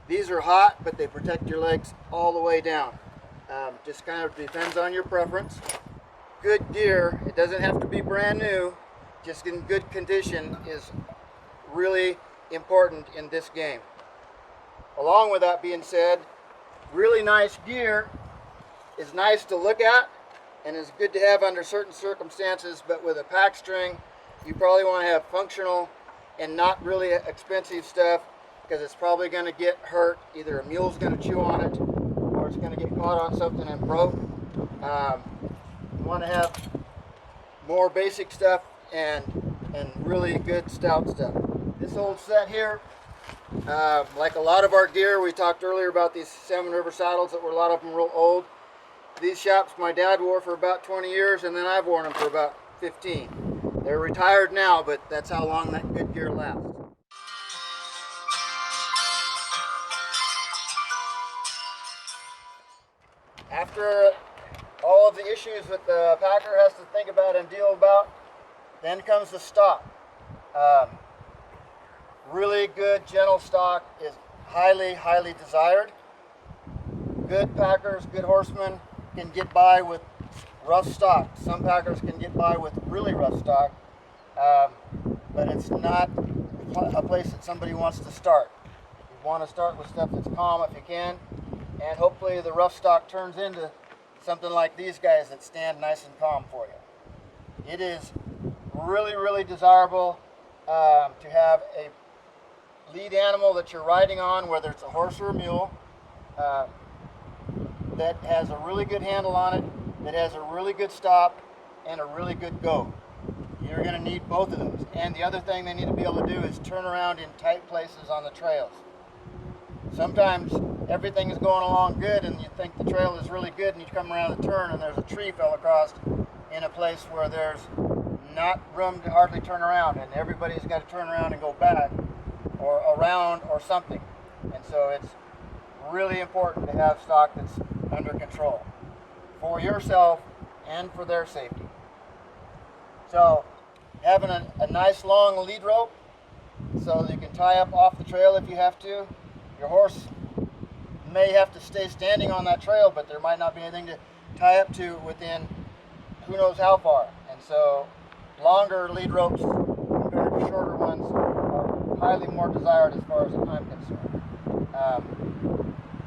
These are hot, but they protect your legs all the way down. Just kind of depends on your preference. Good gear, it doesn't have to be brand new, just in good condition is really important in this game. Along with that being said, really nice gear is nice to look at and is good to have under certain circumstances, but with a pack string, you probably want to have functional and not really expensive stuff, because it's probably going to get hurt. Either a mule's going to chew on it, or it's going to get caught on something and broke. You want to have more basic stuff and really good stout stuff. This old set here, like a lot of our gear, we talked earlier about these Salmon River saddles that were a lot of them real old. These shaps my dad wore for about 20 years, and then I've worn them for about 15. They're retired now, but that's how long that good gear lasts. After all of the issues that the packer has to think about and deal about, then comes the stock. Really good, gentle stock is highly, highly desired. Good packers, good horsemen can get by with rough stock. Some packers can get by with really rough stock, but it's not a place that somebody wants to start. You want to start with stuff that's calm if you can, and hopefully the rough stock turns into something like these guys that stand nice and calm for you. It is really, really desirable to have a lead animal that you're riding on, whether it's a horse or a mule, that has a really good handle on it, that has a really good stop, and a really good go. You're going to need both of those. And the other thing they need to be able to do is turn around in tight places on the trails. Sometimes everything is going along good and you think the trail is really good, and you come around the turn and there's a tree fell across in a place where there's not room to hardly turn around, and everybody's got to turn around and go back or around or something. And so it's really important to have stock that's under control for yourself and for their safety. So having a nice long lead rope so that you can tie up off the trail if you have to. Your horse may have to stay standing on that trail, but there might not be anything to tie up to within who knows how far. And so longer lead ropes compared to shorter ones are highly more desired as far as I'm concerned.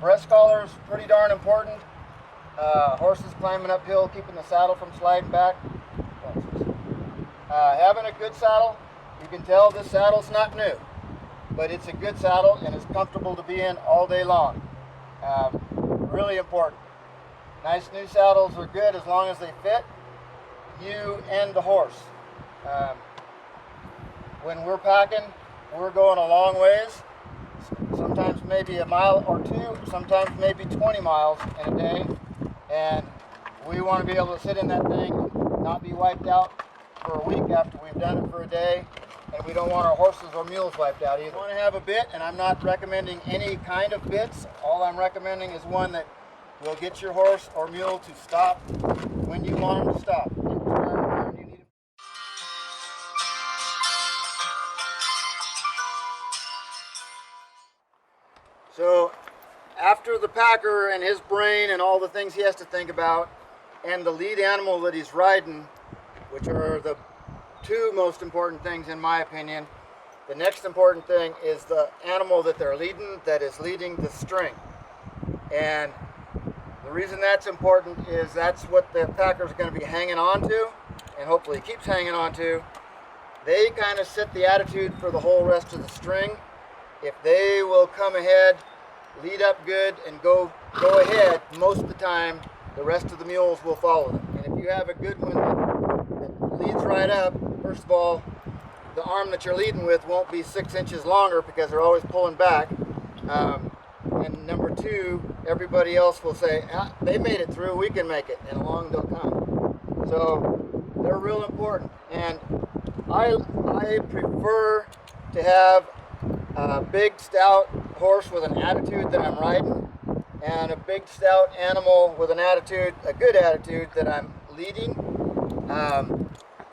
Breast collars, pretty darn important. Horses climbing uphill, keeping the saddle from sliding back. Having a good saddle, you can tell this saddle's not new, but it's a good saddle and it's comfortable to be in all day long. Really important. Nice new saddles are good as long as they fit you and the horse. When we're packing, we're going a long ways, sometimes maybe a mile or two, sometimes maybe 20 miles in a day, and we want to be able to sit in that thing and not be wiped out for a week after we've done it for a day, and we don't want our horses or mules wiped out either. You want to have a bit, and I'm not recommending any kind of bits. All I'm recommending is one that will get your horse or mule to stop when you want them to stop. So after the packer and his brain and all the things he has to think about, and the lead animal that he's riding, which are the two most important things in my opinion, the next important thing is the animal that they're leading, that is leading the string. And the reason that's important is that's what the packer's going to be hanging on to, and hopefully keeps hanging on to. They kind of set the attitude for the whole rest of the string. If they will come ahead, lead up good, and go ahead, most of the time, the rest of the mules will follow them. And if you have a good one that leads right up, first of all, the arm that you're leading with won't be 6 inches longer because they're always pulling back. And number two, everybody else will say, they made it through, we can make it, and along they'll come. So they're real important. And I prefer to have a big, stout horse with an attitude that I'm riding, and a big, stout animal with an attitude, a good attitude that I'm leading.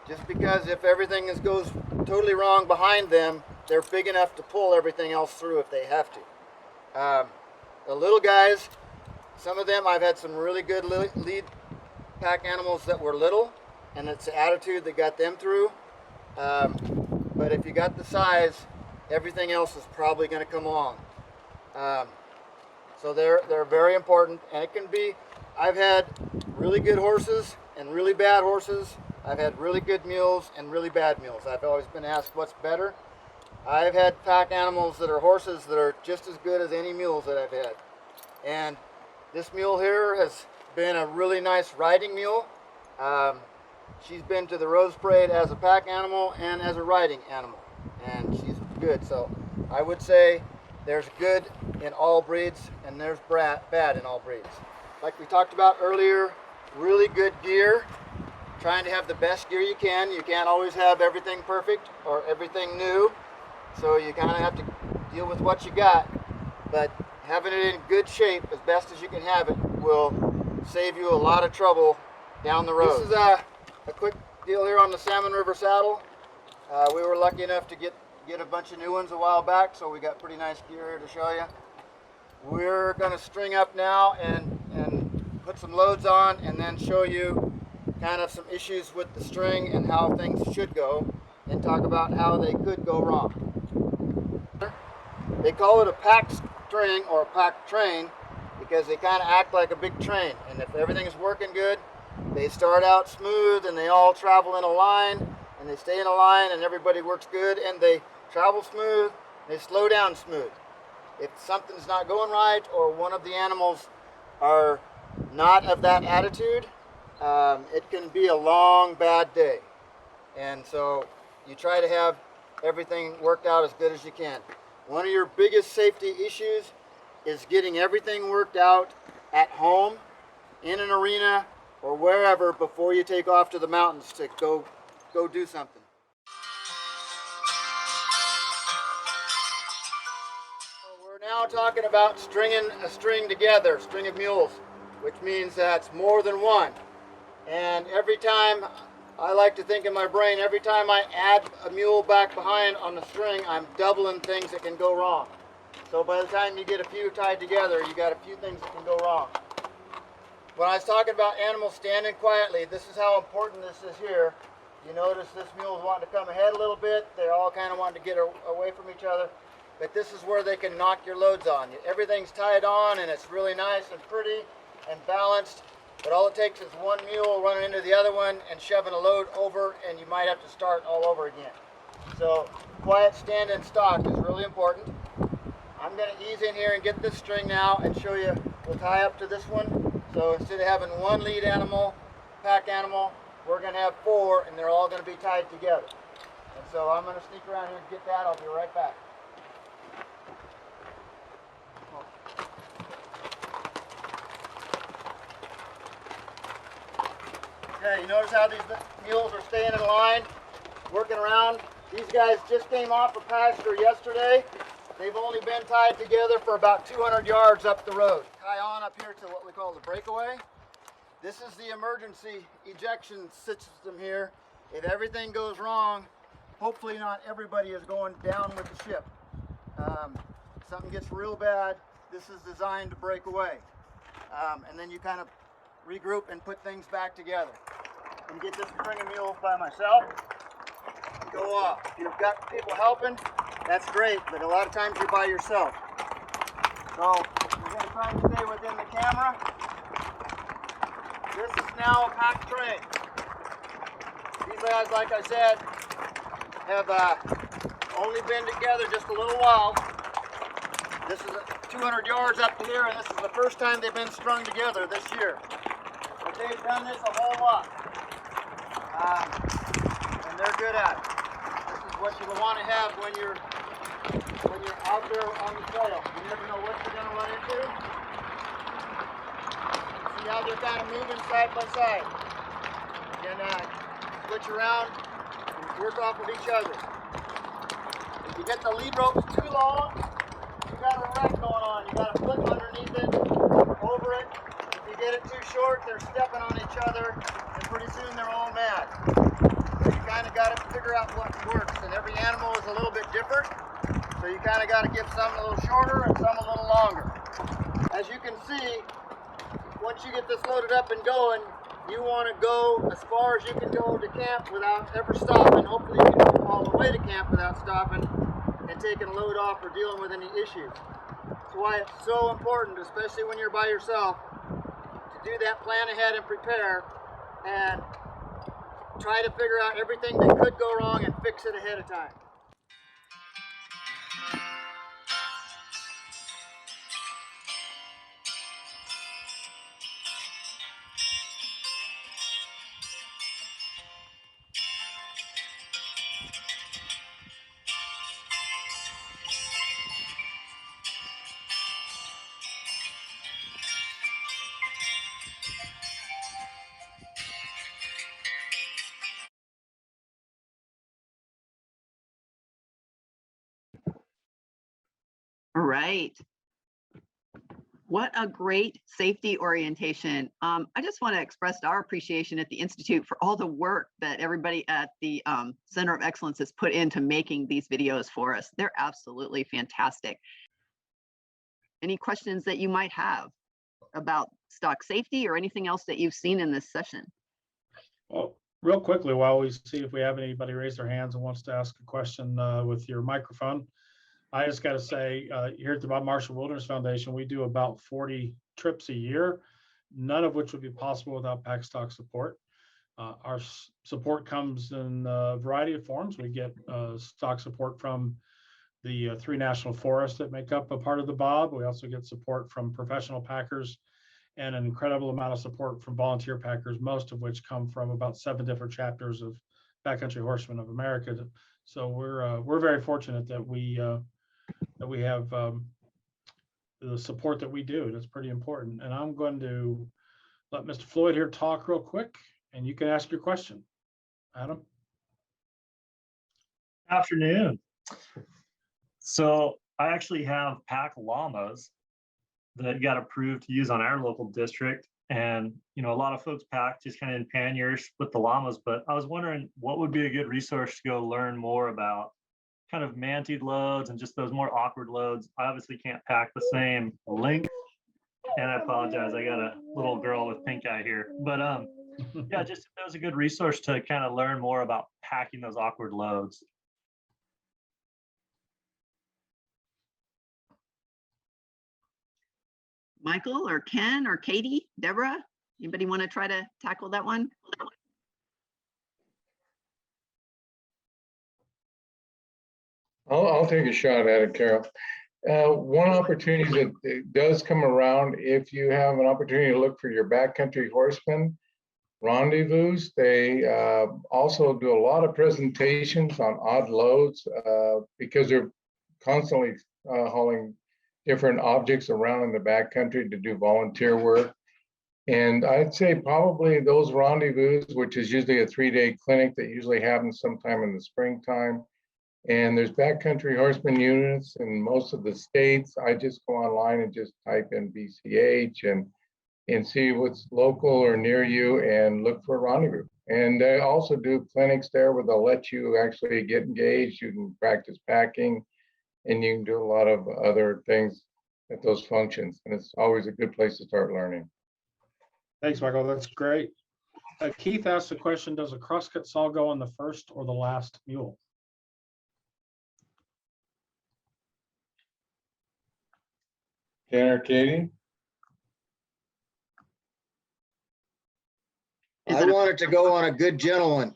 Just because if everything goes totally wrong behind them, they're big enough to pull everything else through if they have to. The little guys, some of them, I've had some really good lead pack animals that were little, and it's the attitude that got them through. But if you got the size, everything else is probably going to come along. So they're very important, and it can be, I've had really good horses and really bad horses. I've had really good mules and really bad mules. I've always been asked what's better. I've had pack animals that are horses that are just as good as any mules that I've had. And this mule here has been a really nice riding mule. She's been to the Rose Parade as a pack animal and as a riding animal, and she's good. So I would say there's good in all breeds and there's bad in all breeds. Like we talked about earlier, really good gear. Trying to have the best gear you can. You can't always have everything perfect or everything new, so you kind of have to deal with what you got. But having it in good shape as best as you can have it will save you a lot of trouble down the road. This is a quick deal here on the Salmon River saddle. We were lucky enough to get a bunch of new ones a while back, so we got pretty nice gear here to show you. We're going to string up now and put some loads on, and then show you kind of some issues with the string and how things should go, and talk about how they could go wrong. They call it a pack string or a pack train because they kind of act like a big train, and if everything's working good, they start out smooth and they all travel in a line, and they stay in a line, and everybody works good, and they travel smooth, they slow down smooth. If something's not going right, or one of the animals are not of that attitude, it can be a long, bad day. And so you try to have everything worked out as good as you can. One of your biggest safety issues is getting everything worked out at home, in an arena, or wherever before you take off to the mountains to go do something. So we're now talking about stringing a string together, string of mules, which means that's more than one. And every time, I like to think in my brain, every time I add a mule back behind on the string, I'm doubling things that can go wrong. So by the time you get a few tied together, you got a few things that can go wrong. When I was talking about animals standing quietly, this is how important this is here. You notice this mule is wanting to come ahead a little bit. They're all kind of wanting to get away from each other. But this is where they can knock your loads on. Everything's tied on, and it's really nice and pretty and balanced. But all it takes is one mule running into the other one and shoving a load over, and you might have to start all over again. So quiet stand and stock is really important. I'm going to ease in here and get this string now and show you. We'll tie up to this one. So instead of having one lead animal, pack animal, we're going to have four, and they're all going to be tied together. And so I'm going to sneak around here and get that. I'll be right back. Okay, you notice how these mules are staying in line, working around. These guys just came off a pasture yesterday. They've only been tied together for about 200 yards up the road. Tie on up here to what we call the breakaway. This is the emergency ejection system here. If everything goes wrong, hopefully not everybody is going down with the ship. Something gets real bad, this is designed to break away. And then you kind of regroup and put things back together. And get this string of mules by myself, go off. If you've got people helping, that's great, but a lot of times you're by yourself. So we're going to try to stay within the camera. This is now a pack train. These guys, like I said, have only been together just a little while. This is 200 yards up to here, and this is the first time they've been strung together this year. But they've done this a whole lot, and they're good at it. This is what you want to have when you're out there on the trail. You never know what you're going to run into. See how they're kind of moving side by side. can switch around and work off of each other. If you get the lead ropes too long, you got a wreck going on. You got a foot underneath it, over it. If you get it too short, they're stepping on each other, and pretty soon they're all mad. So you kind of got to figure out what works, and every animal is a little bit different. So you kind of got to give some a little shorter and some a little longer. As you can see, once you get this loaded up and going, you want to go as far as you can go to camp without ever stopping. Hopefully you can go all the way to camp without stopping and taking a load off or dealing with any issues. That's why it's so important, especially when you're by yourself, to do that plan ahead and prepare and try to figure out everything that could go wrong and fix it ahead of time. All right. What a great safety orientation. I just want to express our appreciation at the Institute for all the work that everybody at the Center of Excellence has put into making these videos for us. They're absolutely fantastic. Any questions that you might have about stock safety or anything else that you've seen in this session? Well, real quickly, while we see if we have anybody raise their hands and wants to ask a question with your microphone, I just got to say, here at the Bob Marshall Wilderness Foundation, we do about 40 trips a year, none of which would be possible without pack stock support. Our support comes in a variety of forms. We get stock support from the 3 national forests that make up a part of the Bob. We also get support from professional packers and an incredible amount of support from volunteer packers, most of which come from about 7 different chapters of Backcountry Horsemen of America. So we're very fortunate that we have the support that we do. That's pretty important. And I'm going to let Mr. Floyd here talk real quick, and you can ask your question. Adam? Afternoon. So I actually have pack llamas that got approved to use on our local district. And, you know, a lot of folks pack just kind of in panniers with the llamas, but I was wondering what would be a good resource to go learn more about kind of mantied loads and just those more awkward loads. I obviously can't pack the same length, and I apologize, I got a little girl with pink eye here, but yeah, just if there was a good resource to kind of learn more about packing those awkward loads. Michael or Ken or Katy, Deborah, anybody want to try to tackle that one? I'll take a shot at it, Carol. One opportunity that does come around, if you have an opportunity to look for your backcountry horsemen rendezvous, they also do a lot of presentations on odd loads because they're constantly hauling different objects around in the backcountry to do volunteer work. And I'd say probably those rendezvous, which is usually a 3-day clinic that usually happens sometime in the springtime. And there's backcountry horseman units in most of the states. I just go online and just type in BCH and see what's local or near you and look for a rendezvous. And they also do clinics there where they'll let you actually get engaged. You can practice packing and you can do a lot of other things at those functions. And it's always a good place to start learning. Thanks, Michael. That's great. Keith asked the question, does a crosscut saw go on the first or the last mule? Ken or Katy? I want it to go on a good gentleman.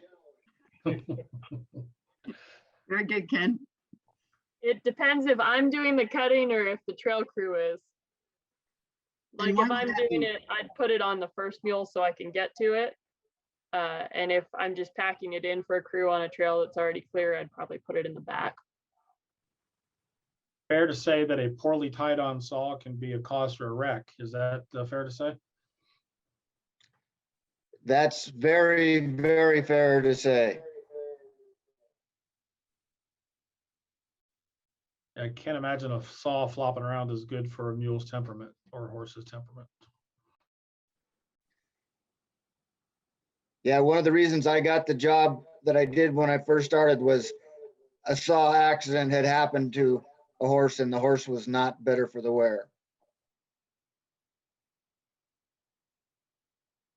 Very good, Ken. It depends if I'm doing the cutting or if the trail crew is. Like if I'm doing it, I'd put it on the first mule so I can get to it. And if I'm just packing it in for a crew on a trail that's already clear, I'd probably put it in the back. Fair to say that a poorly tied on saw can be a cause for a wreck. Is that fair to say? That's very, very fair to say. I can't imagine a saw flopping around is good for a mule's temperament or a horse's temperament. Yeah, one of the reasons I got the job that I did when I first started was a saw accident had happened to a horse and the horse was not better for the wear.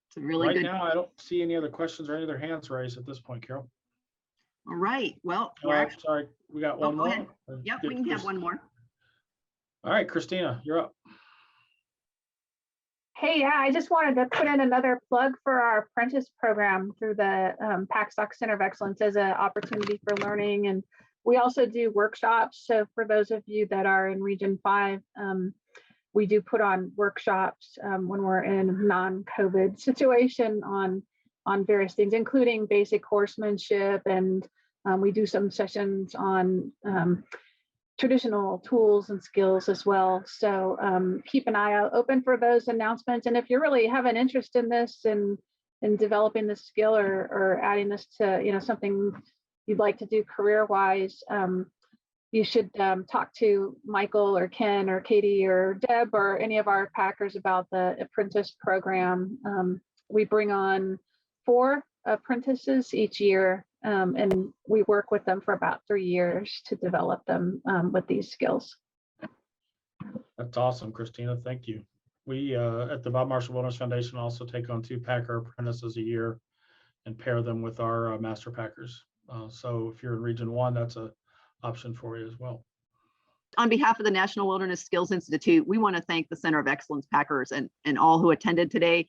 It's a really Right good. now, I don't see any other questions or any other hands raised at this point, Carol. All right. Well, we're actually, Sorry, we got oh, one go more. ahead. Yep, we can have one more. All right, Christina, you're up. Hey, yeah, I just wanted to put in another plug for our apprentice program through the PSCOE Center of Excellence as an opportunity for learning. And we also do workshops. So for those of you that are in Region 5, we do put on workshops when we're in a non-COVID situation on various things, including basic horsemanship. And we do some sessions on traditional tools and skills as well. So keep an eye out open for those announcements. And if you really have an interest in this and in developing this skill or adding this to something you'd like to do career-wise, you should talk to Michael or Ken or Katy or Deb or any of our packers about the apprentice program. We bring on 4 apprentices each year, and we work with them for about 3 years to develop them with these skills. That's awesome, Christina. Thank you. We at the Bob Marshall Wilderness Foundation also take on 2 packer apprentices a year and pair them with our master packers. So if you're in Region 1, that's an option for you as well. On behalf of the National Wilderness Skills Institute, we want to thank the Center of Excellence Packers and all who attended today.